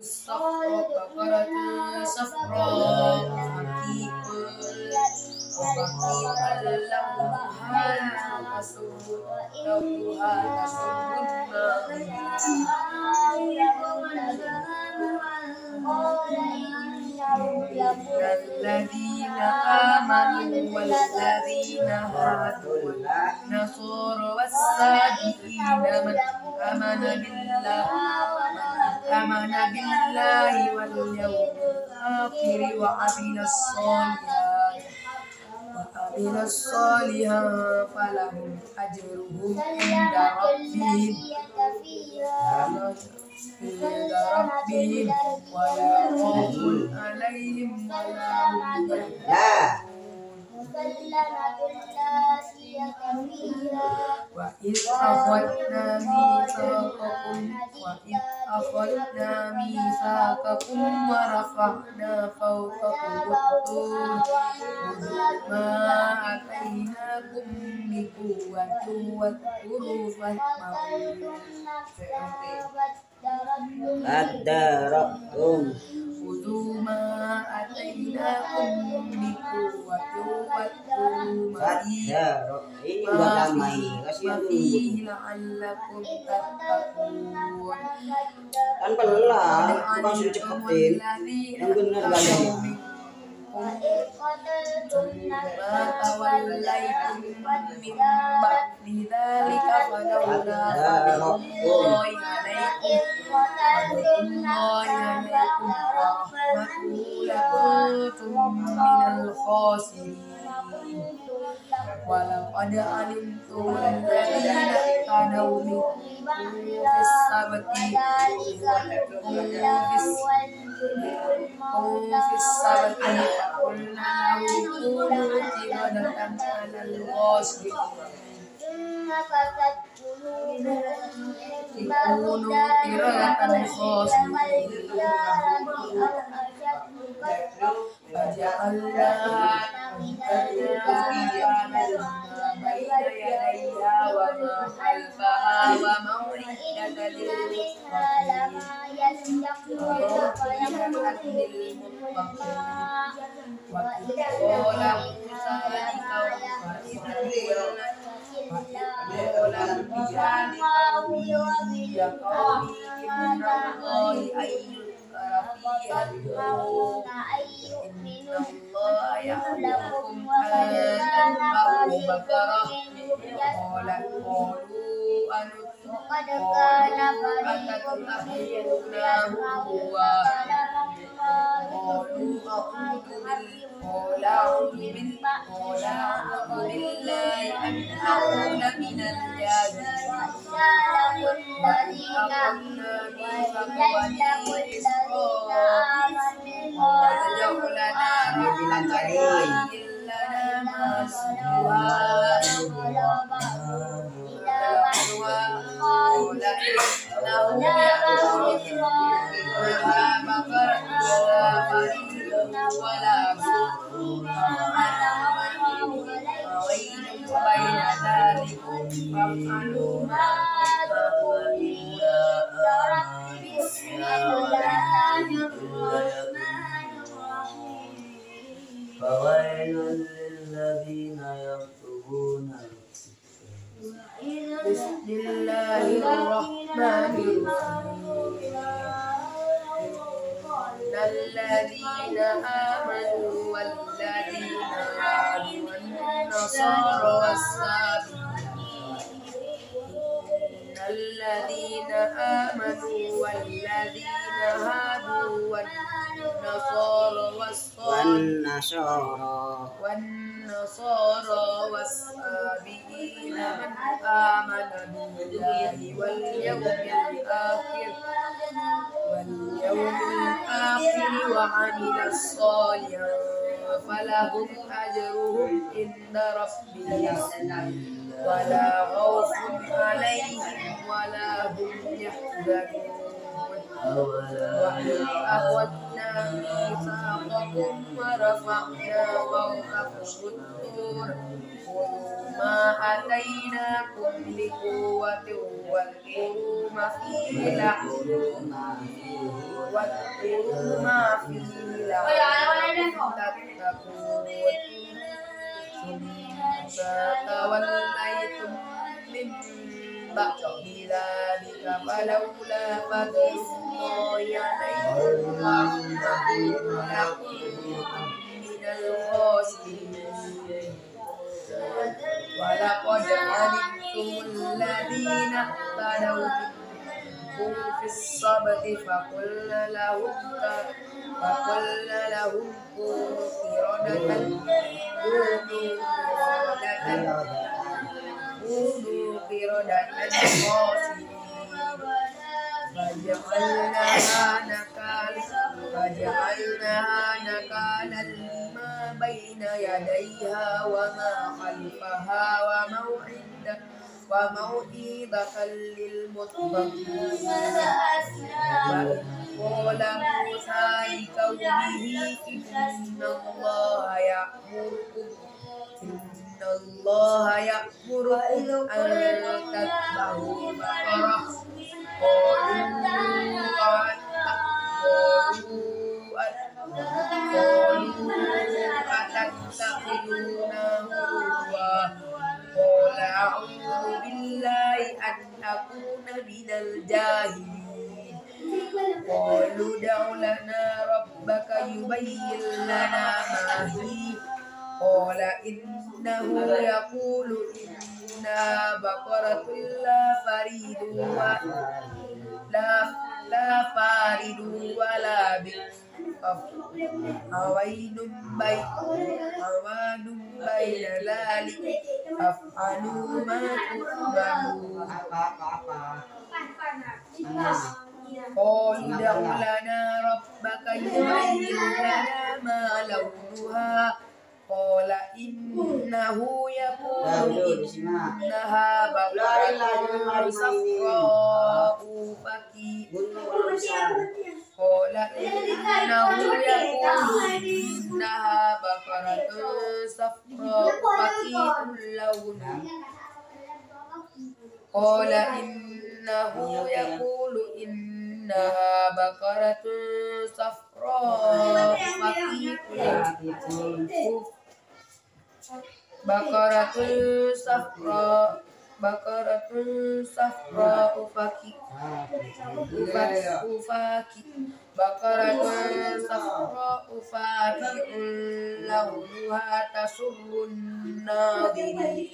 الصفراء بقرة صفراء رقيق لونها تسر الذين آمنوا والذين هادوا والنصارى والصابئين من آمن بالله واليوم الآخر وعمل الصالحات فلهم أجرهم عند ربهم ولا خوف عليهم ولا هم وإذ أخذنا ميثاقكم ورفعنا فوقكم الطور خذوا ما آتيناكم بقوة واذكروا خذوا ما آتيناكم بقوة واذكروا ما فيه لعلكم تتقون. Kan pelah, bukan suruh cepetin. Yang bener gak ولقد علمتم الذين اعتدوا منكم في السبت فقلنا لهم كونوا قردة على الخاسرين فجعلناها بين يديها وما خلفها وموعظة للمتقين وإذ قال موسى يا قوم إن الله أن إن الله يأمركم أن تذبحوا بقرة قالوا أتتخذنا هزوا قال أعوذ بالله أن أكون من الجاهلين وأخذنا ميثاق بني إسرائيل وجعل لنا فويل للذين يكتبون بسم الله الرحمن الرحيم الذين آمنوا والذين هادوا والنصارى والصابئين الذين آمنوا والذين هادوا والنصارى والصابئين من آمن بالله واليوم الآخر وعمل الصالحات فلهم أجرهم عند ربهم ولا خوف عليهم ولا هم يحزنون. وإذ أخذنا ميثاقكم ورفعنا فوقكم الطور خذوا ما آتيناكم بقوة واذكروا ما فيه لعلكم تتقون ثم توليتم من بعد ذلك فلولا فضل الله عليكم ورحمته لكنتم من الخاسرين ولقد علمتم الذين اعتدوا منكم في السبت فقلنا لهم كونوا قردة خاسئين فجعلناها نكالا لما بين يديها وما خلفها وموعظة للمتقين. وإذ قال موسى لقومه إن الله يأمركم أن تذبحوا بقرة قالوا أتتخذنا هزوا قال أعوذ بالله أن أكون من الجاهلين قالوا ادع لنا ربك يبين لنا ما هي قال إنه يقول إنها بقرة لا فارد ولا بكر عوان بين ذلك فافعلوا ما تؤمرون. قالوا ادع لنا ربك يبين لنا ما لونها قال إنه يقول إنها بقرة صفراء فاقع قال إنه يقول إنها بقرة صفراء فاقع لونها قال إنه يقول إنها بقرة صفراء فاقع لونها تسر الناظرين.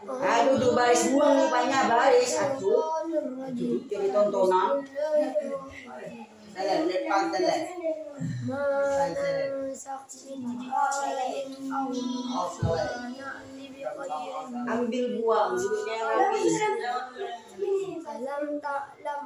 Aduh, duduk baris buang nih banyak baris. Aduh, jadi tontonan. Depan telet. Ambil buang, duduknya rapi. Alam ta'lam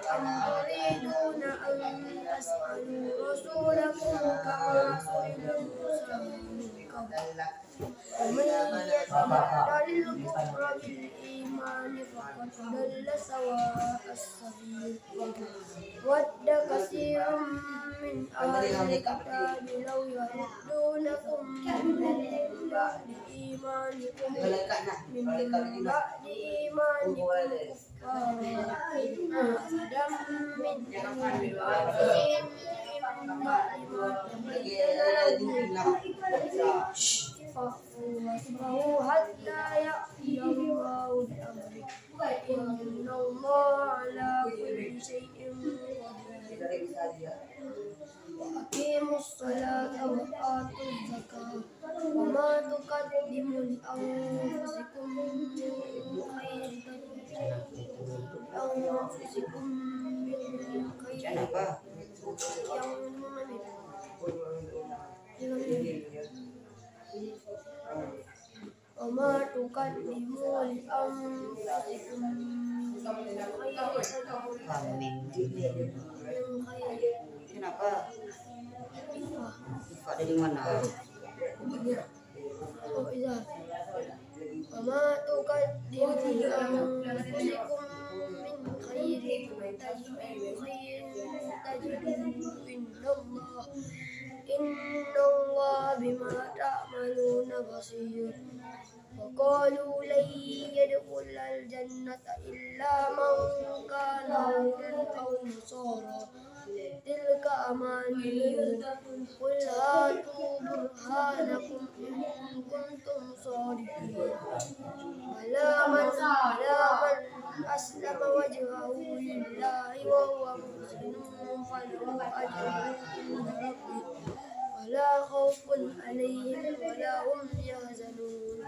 تريدون أن تسألوا رسولكم كما سئل موسى من قبل ومن يتبدل الكفر بالإيمان فقد ضل سواء السبيل ود كثير من أهل الكتاب لو يردونكم من بعد إيمانكم كفارا حسدا من عند أنفسهم من بعد ما تبين لهم فاعفوا واصفحوا حتى يأتي الله بأمره إن الله على كل شيء قدير. وأقيموا الصلاة وآتوا الزكاة وما تقدموا لأنفسكم من خير لأنفسكم من خير وما تقدموا لأنفسكم من Wamin. Kenapa? Ifa dari mana? Oh iya. Wama tuqaddimu li anfusikum min khairin tajiduhu indallah. Innallaha bima ta'maluna basir. وقالوا لن يدخل الجنة إلا من كان هودا أو نصارى تلك أمانيهم قل هاتوا برهانكم إن كنتم صادقين بلى من أسلم وجهه لله وهو محسن فله أجر عند ربه ولا خوف عليهم ولا هم يحزنون.